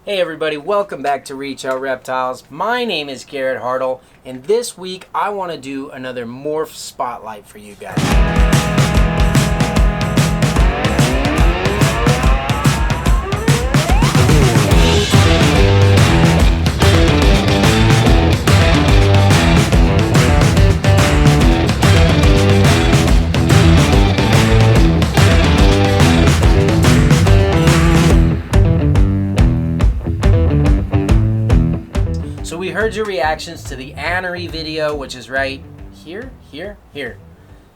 Hey everybody, welcome back to Reach Out Reptiles. My name is Garrett Hartle, and this week I want to do another morph spotlight for you guys. So we heard your reactions to the Ivory video, which is right here.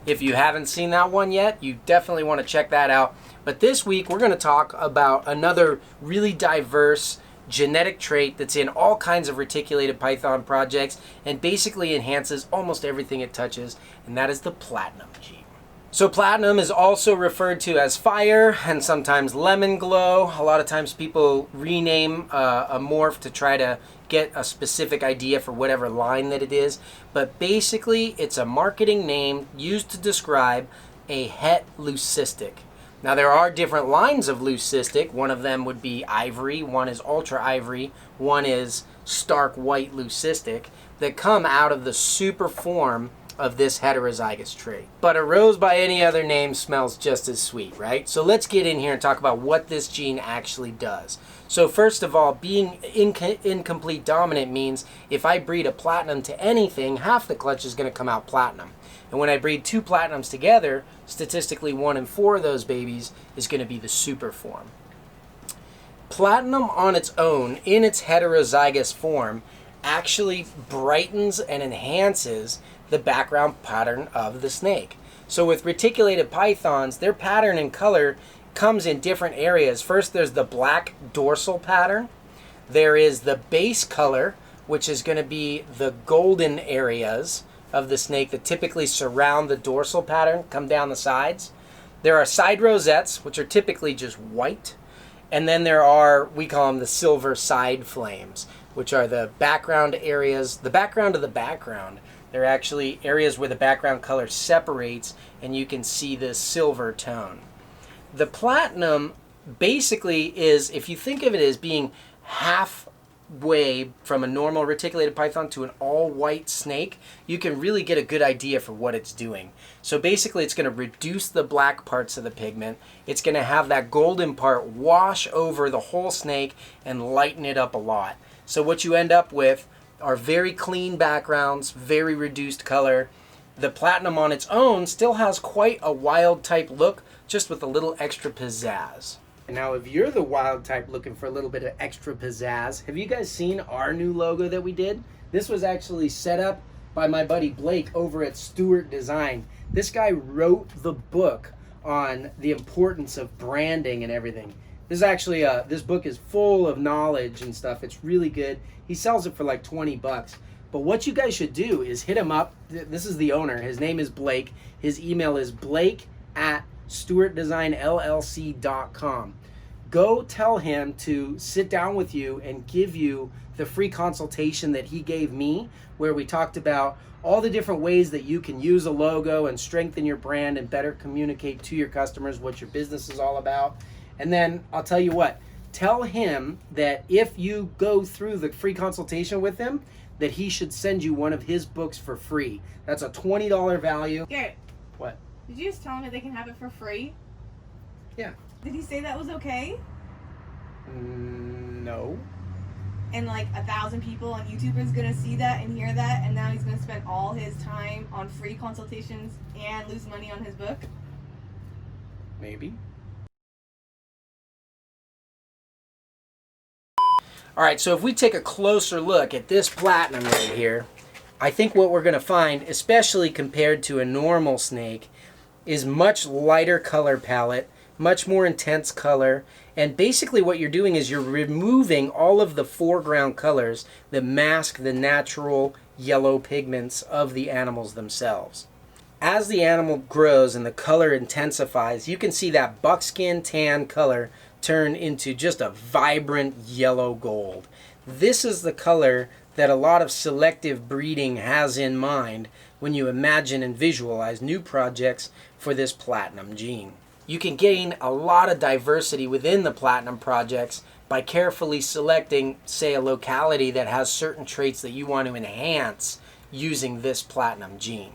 If you haven't seen that one yet, you definitely want to check that out. But this week we're going to talk about another really diverse genetic trait that's in all kinds of reticulated python projects and basically enhances almost everything it touches, and that is the platinum gene. So platinum is also referred to as fire and sometimes lemon glow. A lot of times people rename a morph to try to get a specific idea for whatever line that it is. But basically it's a marketing name used to describe a het leucistic. Now there are different lines of leucistic. One of them would be ivory, one is ultra ivory, one is stark white leucistic that come out of the super form of this heterozygous trait. But a rose by any other name smells just as sweet, right? So let's get in here and talk about what this gene actually does. So first of all, being incomplete dominant means if I breed a platinum to anything, half the clutch is going to come out platinum. And when I breed two platinums together, statistically 1 in 4 of those babies is going to be the super form. Platinum on its own, in its heterozygous form, actually brightens and enhances the background pattern of the snake. So with reticulated pythons, their pattern and color comes in different areas. First, there's the black dorsal pattern. There is the base color, which is going to be the golden areas of the snake that typically surround the dorsal pattern, come down the sides. There are side rosettes, which are typically just white. And then there are, we call them the silver side flames, which are the background areas, the background of the background. They're actually areas where the background color separates and you can see the silver tone. The platinum basically is, if you think of it as being halfway from a normal reticulated python to an all-white snake, you can really get a good idea for what it's doing. So basically it's going to reduce the black parts of the pigment. It's going to have that golden part wash over the whole snake and lighten it up a lot. So what you end up with are very clean backgrounds, very reduced color. The platinum on its own still has quite a wild type look, just with a little extra pizzazz. Now if you're the wild type looking for a little bit of extra pizzazz, have you guys seen our new logo that we did? This was actually set up by my buddy Blake over at Stewart Design. This guy wrote the book on the importance of branding and everything. This is actually, this book is full of knowledge and stuff. It's really good. He sells it for like 20 bucks. But what you guys should do is hit him up. This is the owner. His name is Blake. His email is blake@stewartdesignllc.com. Go tell him to sit down with you and give you the free consultation that he gave me, where we talked about all the different ways that you can use a logo and strengthen your brand and better communicate to your customers what your business is all about. And then I'll tell you what, tell him that if you go through the free consultation with him, that he should send you one of his books for free. That's a $20 value. Garrett. What? Did you just tell him that they can have it for free? Yeah. Did he say that was okay? No. And like 1,000 people on YouTube is gonna see that and hear that, and now he's gonna spend all his time on free consultations and lose money on his book? Maybe. All right, so if we take a closer look at this platinum right here, I think what we're going to find, especially compared to a normal snake, is much lighter color palette, much more intense color, and basically what you're doing is you're removing all of the foreground colors that mask the natural yellow pigments of the animals themselves. As the animal grows and the color intensifies, you can see that buckskin tan color turn into just a vibrant yellow gold. This is the color that a lot of selective breeding has in mind when you imagine and visualize new projects for this platinum gene. You can gain a lot of diversity within the platinum projects by carefully selecting, say, a locality that has certain traits that you want to enhance using this platinum gene.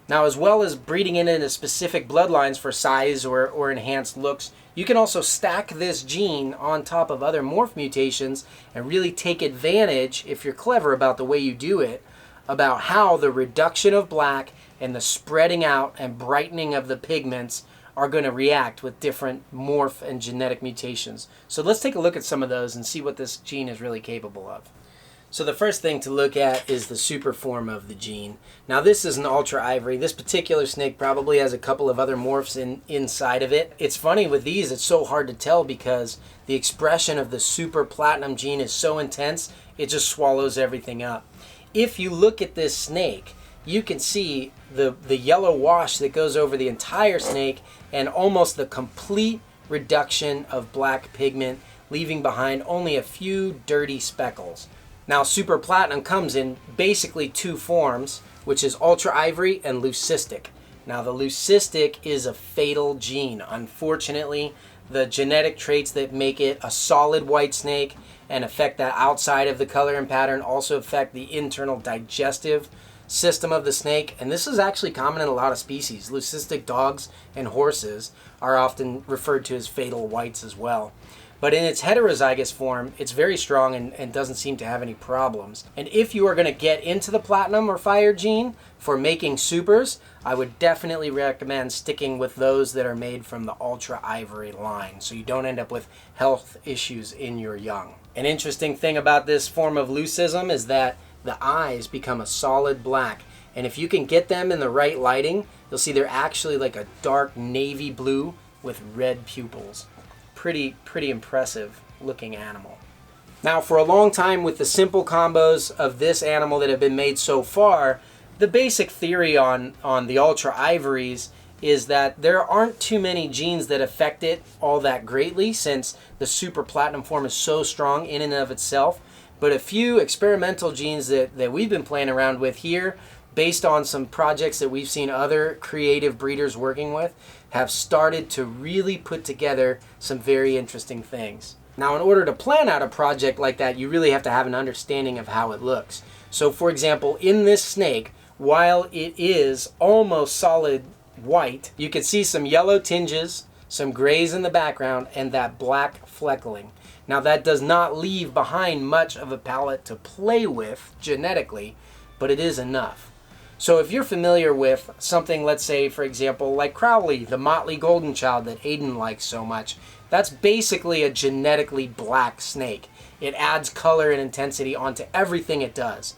Now, as well as breeding it into specific bloodlines for size or enhanced looks, you can also stack this gene on top of other morph mutations and really take advantage, if you're clever about the way you do it, about how the reduction of black and the spreading out and brightening of the pigments are going to react with different morph and genetic mutations. So let's take a look at some of those and see what this gene is really capable of. So the first thing to look at is the super form of the gene. Now this is an ultra ivory. This particular snake probably has a couple of other morphs inside of it. It's funny with these, it's so hard to tell because the expression of the super platinum gene is so intense, it just swallows everything up. If you look at this snake, you can see the yellow wash that goes over the entire snake and almost the complete reduction of black pigment, leaving behind only a few dirty speckles. Now, super platinum comes in basically two forms, which is ultra ivory and leucistic. Now, the leucistic is a fatal gene. Unfortunately, the genetic traits that make it a solid white snake and affect that outside of the color and pattern also affect the internal digestive system of the snake. And this is actually common in a lot of species. Leucistic dogs and horses are often referred to as fatal whites as well. But in its heterozygous form, it's very strong and doesn't seem to have any problems. And if you are going to get into the platinum or fire gene for making supers, I would definitely recommend sticking with those that are made from the ultra ivory line, so you don't end up with health issues in your young. An interesting thing about this form of leucism is that the eyes become a solid black. And if you can get them in the right lighting, you'll see they're actually like a dark navy blue with red pupils. Pretty impressive looking animal. Now, for a long time with the simple combos of this animal that have been made so far, the basic theory on the ultra ivories is that there aren't too many genes that affect it all that greatly, since the super platinum form is so strong in and of itself. But a few experimental genes that we've been playing around with here, based on some projects that we've seen other creative breeders working with, have started to really put together some very interesting things. Now, in order to plan out a project like that, you really have to have an understanding of how it looks. So, for example, in this snake, while it is almost solid white, you can see some yellow tinges, some grays in the background, and that black fleckling. Now, that does not leave behind much of a palette to play with genetically, but it is enough. So if you're familiar with something, let's say, for example, like Crowley, the Motley golden child that Aiden likes so much, that's basically a genetically black snake. It adds color and intensity onto everything it does.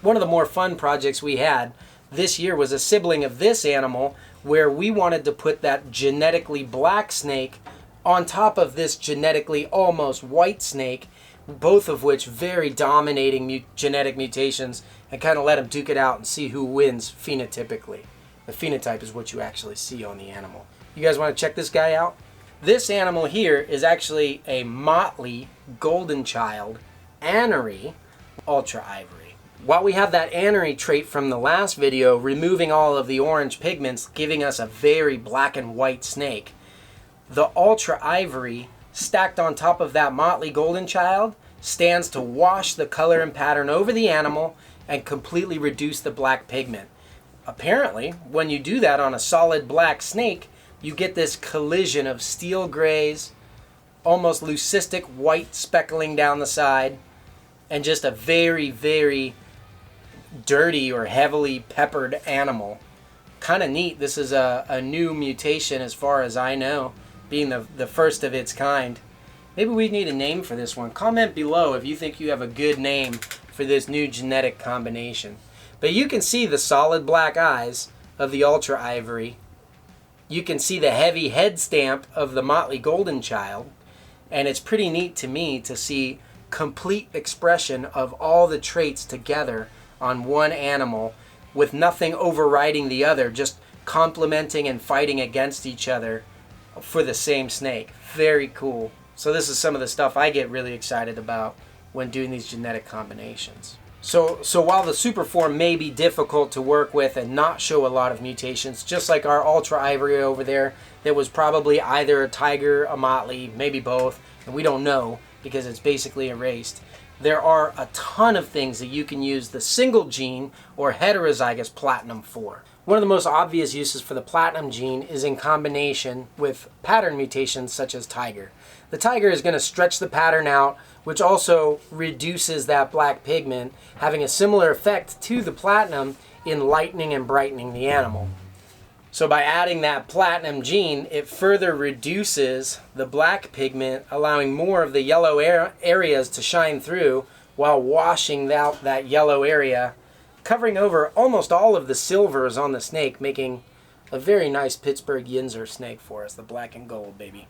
One of the more fun projects we had this year was a sibling of this animal where we wanted to put that genetically black snake on top of this genetically almost white snake, both of which very dominating genetic mutations, and kind of let them duke it out and see who wins phenotypically. The phenotype is what you actually see on the animal. You guys want to check this guy out? This animal here is actually a Motley golden child anery ultra ivory. While we have that anery trait from the last video, removing all of the orange pigments, giving us a very black and white snake, the ultra ivory stacked on top of that Motley golden child stands to wash the color and pattern over the animal and completely reduce the black pigment. Apparently, when you do that on a solid black snake, you get this collision of steel grays, almost leucistic white speckling down the side, and just a very, very dirty or heavily peppered animal. Kind of neat. This is a new mutation as far as I know, being the first of its kind. Maybe we need a name for this one. Comment below if you think you have a good name for this new genetic combination. But you can see the solid black eyes of the ultra ivory. You can see the heavy head stamp of the Motley golden child. And it's pretty neat to me to see complete expression of all the traits together on one animal with nothing overriding the other, just complementing and fighting against each other for the same snake. Very cool. So this is some of the stuff I get really excited about when doing these genetic combinations. So while the super form may be difficult to work with and not show a lot of mutations, just like our ultra ivory over there, that was probably either a tiger, a Motley, maybe both, and we don't know because it's basically erased, there are a ton of things that you can use the single gene or heterozygous platinum for. One of the most obvious uses for the platinum gene is in combination with pattern mutations such as tiger. The tiger is going to stretch the pattern out, which also reduces that black pigment, having a similar effect to the platinum in lightening and brightening the animal. So by adding that platinum gene, it further reduces the black pigment, allowing more of the yellow areas to shine through while washing out that yellow area, covering over almost all of the silvers on the snake, making a very nice Pittsburgh Yinzer snake for us, the black and gold, baby.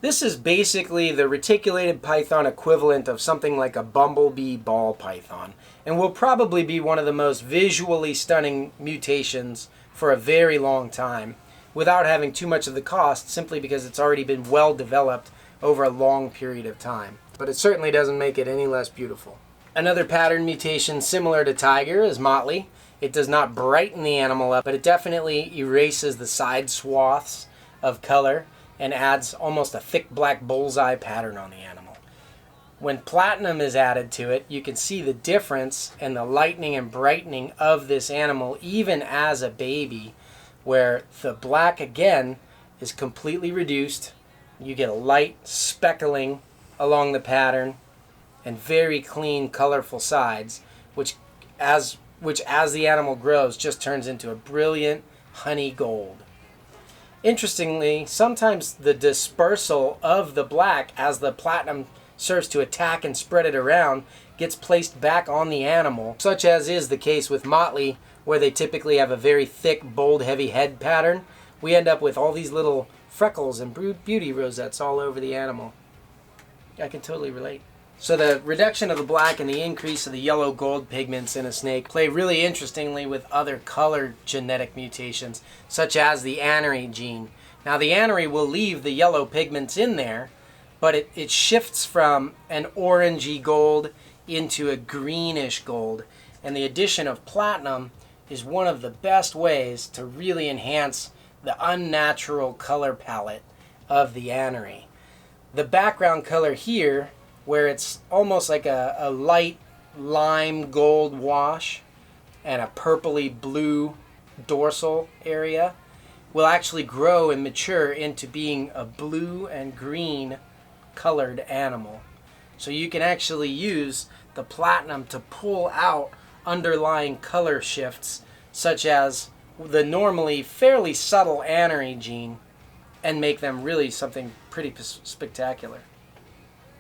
This is basically the reticulated python equivalent of something like a bumblebee ball python, and will probably be one of the most visually stunning mutations for a very long time, without having too much of the cost, simply because it's already been well developed over a long period of time. But it certainly doesn't make it any less beautiful. Another pattern mutation similar to tiger is Motley. It does not brighten the animal up, but it definitely erases the side swaths of color and adds almost a thick black bullseye pattern on the animal. When platinum is added to it, you can see the difference in the lightening and brightening of this animal even as a baby, where the black again is completely reduced. You get a light speckling along the pattern and very clean, colorful sides, which as the animal grows just turns into a brilliant honey gold. Interestingly, sometimes the dispersal of the black as the platinum serves to attack and spread it around gets placed back on the animal, such as is the case with Motley, where they typically have a very thick, bold, heavy head pattern. We end up with all these little freckles and beauty rosettes all over the animal. I can totally relate. So the reduction of the black and the increase of the yellow gold pigments in a snake play really interestingly with other color genetic mutations, such as the anery gene. Now the anery will leave the yellow pigments in there, but it shifts from an orangey gold into a greenish gold. And the addition of platinum is one of the best ways to really enhance the unnatural color palette of the anery. The background color here, where it's almost like a light lime gold wash and a purpley blue dorsal area, will actually grow and mature into being a blue and green colored animal. So you can actually use the platinum to pull out underlying color shifts, such as the normally fairly subtle anery gene, and make them really something pretty spectacular.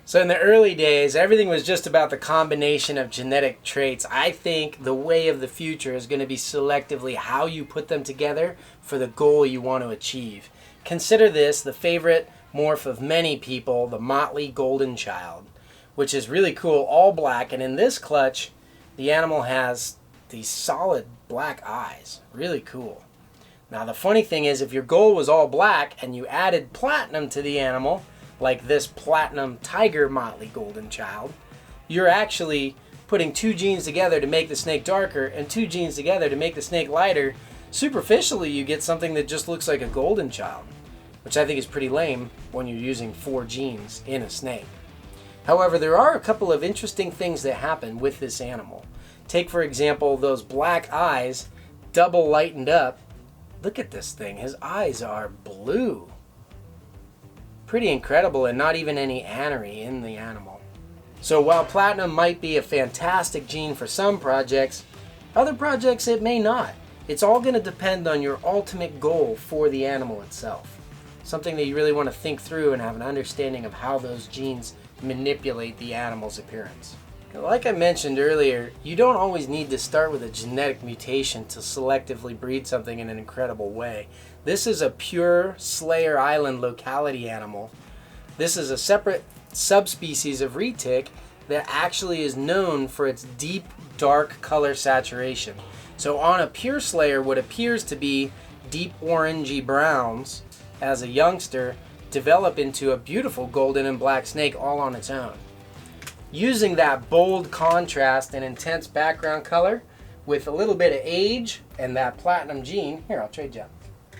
So in the early days, everything was just about the combination of genetic traits. I think the way of the future is going to be selectively how you put them together for the goal you want to achieve. Consider this the favorite morph of many people, the Motley Golden Child, which is really cool, all black. And in this clutch, the animal has these solid black eyes. Really cool. Now the funny thing is, if your goal was all black and you added platinum to the animal, like this platinum tiger Motley Golden Child, you're actually putting two genes together to make the snake darker and two genes together to make the snake lighter. Superficially, you get something that just looks like a golden child, which I think is pretty lame when you're using 4 genes in a snake. However, there are a couple of interesting things that happen with this animal. Take, for example, those black eyes double lightened up. Look at this thing. His eyes are blue. Pretty incredible, and not even any anery in the animal. So while platinum might be a fantastic gene for some projects, other projects it may not. It's all going to depend on your ultimate goal for the animal itself. Something that you really want to think through and have an understanding of how those genes manipulate the animal's appearance. Like I mentioned earlier, you don't always need to start with a genetic mutation to selectively breed something in an incredible way. This is a pure Slayer Island locality animal. This is a separate subspecies of retic that actually is known for its deep, dark color saturation. So on a pure Slayer, what appears to be deep orangey browns as a youngster develop into a beautiful golden and black snake all on its own. Using that bold contrast and intense background color with a little bit of age and that platinum gene, here, I'll trade you.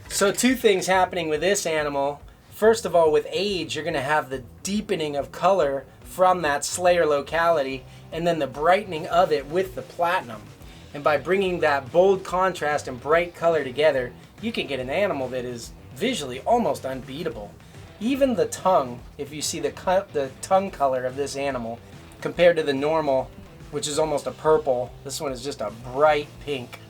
So 2 things happening with this animal. First of all, with age, you're going to have the deepening of color from that slayer locality, and then the brightening of it with the platinum. And by bringing that bold contrast and bright color together, you can get an animal that is visually almost unbeatable. Even the tongue, if you see the tongue color of this animal compared to the normal, which is almost a purple, this one is just a bright pink.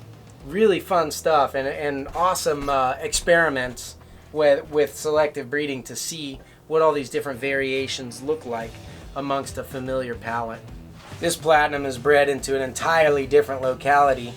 Really fun stuff, and awesome experiments with selective breeding to see what all these different variations look like amongst a familiar palette. This platinum is bred into an entirely different locality,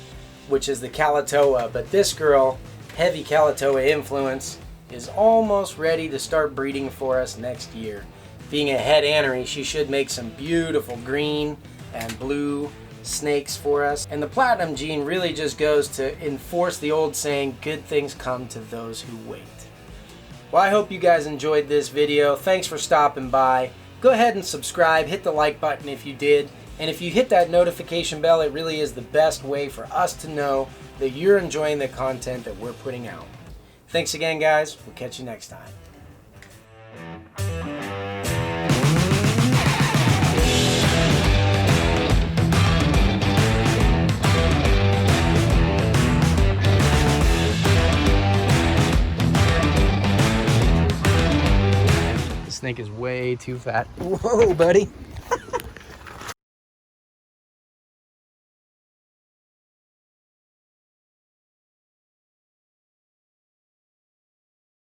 which is the Kalatoa, but this girl, heavy Kalatoa influence, is almost ready to start breeding for us next year. Being a het anery, she should make some beautiful green and blue snakes for us. And the platinum gene really just goes to enforce the old saying, good things come to those who wait. Well, I hope you guys enjoyed this video. Thanks for stopping by. Go ahead and subscribe, hit the like button if you did. And if you hit that notification bell, it really is the best way for us to know that you're enjoying the content that we're putting out. Thanks again, guys. We'll catch you next time. The snake is way too fat. Whoa, buddy.